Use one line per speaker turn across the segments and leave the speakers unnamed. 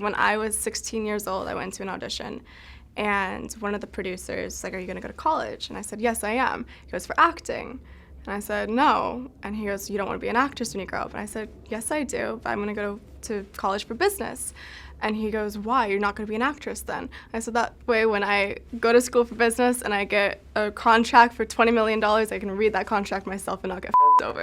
When I was 16 years old, I went to an audition, and one of the producers was like, "Are you going to go to college?" And I said, "Yes, I am." He goes, "For acting?" And I said, "No." And he goes, "You don't want to be an actress when you grow up?" And I said, "Yes, I do, but I'm going to go to college for business." And he goes, "Why? You're not going to be an actress then?" I said, "That way when I go to school for business and I get a contract for $20 million, I can read that contract myself and not get f***ed over."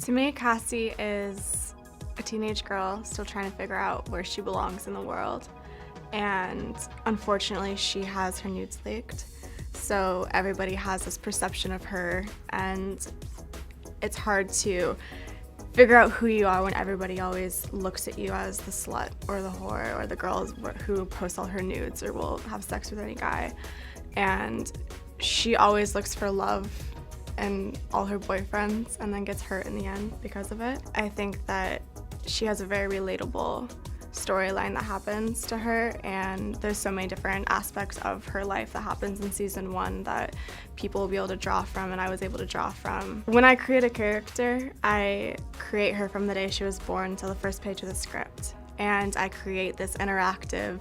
To me, Cassie is a teenage girl still trying to figure out where she belongs in the world. And unfortunately, she has her nudes leaked. So everybody has this perception of her, and it's hard to figure out who you are when everybody always looks at you as the slut or the whore or the girl who posts all her nudes or will have sex with any guy. And she always looks for love in all her boyfriends and then gets hurt in the end because of it. I think that she has a very relatable storyline that happens to her, and there's so many different aspects of her life that happens in season 1 that people will be able to draw from, and I was able to draw from. When I create a character, I create her from the day she was born till the first page of the script, and I create this interactive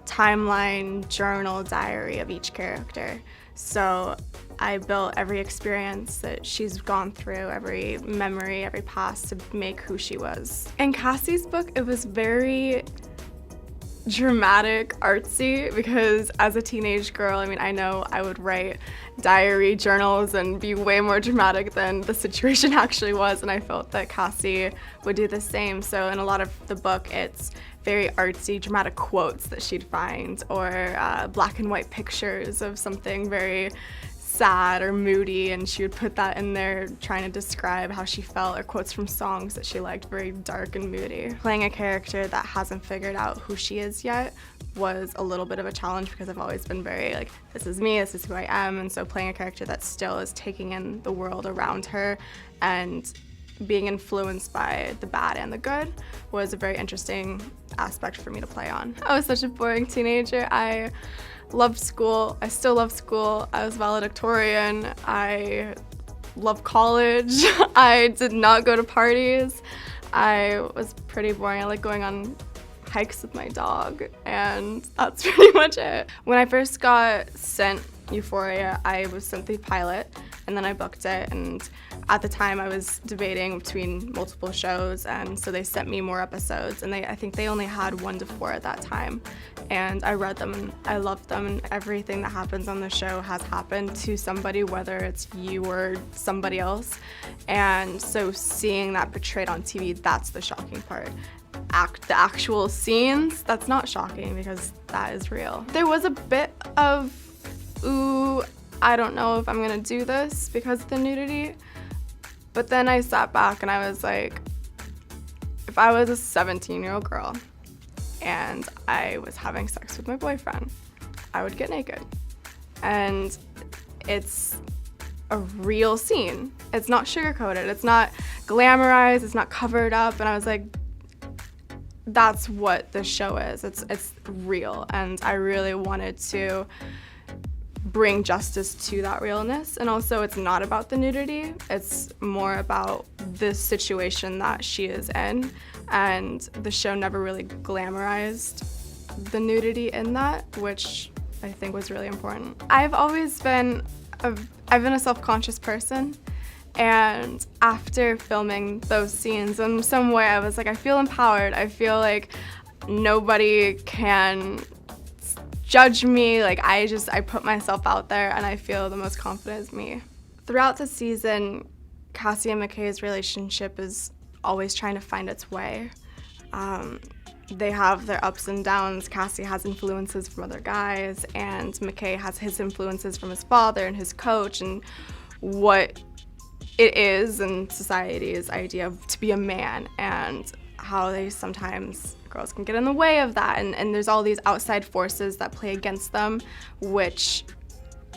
timeline, journal, diary of each character. So I built every experience that she's gone through, every memory, every past to make who she was. In Cassie's book, it was very dramatic, artsy, because as a teenage girl, I mean, I know I would write diary journals and be way more dramatic than the situation actually was, and I felt that Cassie would do the same. So in a lot of the book, it's very artsy, dramatic quotes that she'd find, or black and white pictures of something very sad or moody, and she would put that in there trying to describe how she felt, or quotes from songs that she liked, very dark and moody. Playing a character that hasn't figured out who she is yet was a little bit of a challenge because I've always been very like, this is me, this is who I am, and so playing a character that still is taking in the world around her and being influenced by the bad and the good was a very interesting aspect for me to play on. I was such a boring teenager. I loved school. I still love school. I was valedictorian. I love college. I did not go to parties. I was pretty boring. I like going on hikes with my dog, and that's pretty much it. When I first got sent Euphoria, I was sent the pilot, and then I booked it, and at the time I was debating between multiple shows, and so they sent me more episodes, and I think they only had 1 to 4 at that time, and I read them and I loved them, and everything that happens on the show has happened to somebody, whether it's you or somebody else, and so seeing that portrayed on TV, that's the shocking part. The actual scenes, that's not shocking because that is real. There was a bit of, ooh, I don't know if I'm gonna do this because of the nudity, but then I sat back and I was like, if I was a 17-year-old girl and I was having sex with my boyfriend, I would get naked. And it's a real scene. It's not sugar-coated, it's not glamorized, it's not covered up, and I was like, that's what this show is. It's real, and I really wanted to bring justice to that realness. And also, it's not about the nudity, it's more about the situation that she is in, and the show never really glamorized the nudity in that, which I think was really important. I've been a self-conscious person, and after filming those scenes, in some way I was like, I feel empowered. I feel like nobody can judge me. Like I put myself out there, and I feel the most confident is me. Throughout the season, Cassie and McKay's relationship is always trying to find its way. They have their ups and downs. Cassie has influences from other guys, and McKay has his influences from his father and his coach, and what it is in society's idea of to be a man, and how they sometimes, girls can get in the way of that, and there's all these outside forces that play against them, which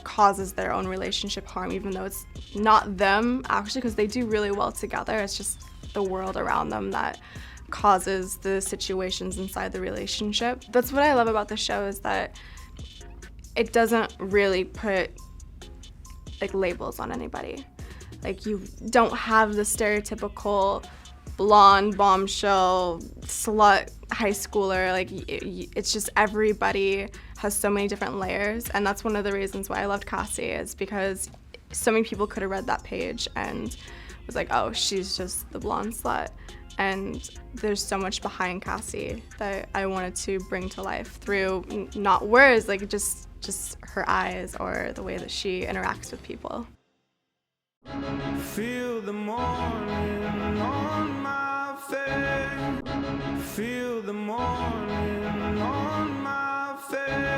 causes their own relationship harm, even though it's not them actually, because they do really well together. It's just the world around them that causes the situations inside the relationship. That's what I love about the show, is that it doesn't really put like labels on anybody. Like, you don't have the stereotypical blonde bombshell slut high schooler. Like, it's just everybody has so many different layers, and that's one of the reasons why I loved Cassie, is because so many people could have read that page and was like, oh, she's just the blonde slut. And there's so much behind Cassie that I wanted to bring to life through not words, like just her eyes or the way that she interacts with people.
Feel the morning on my face. Feel the morning on my face.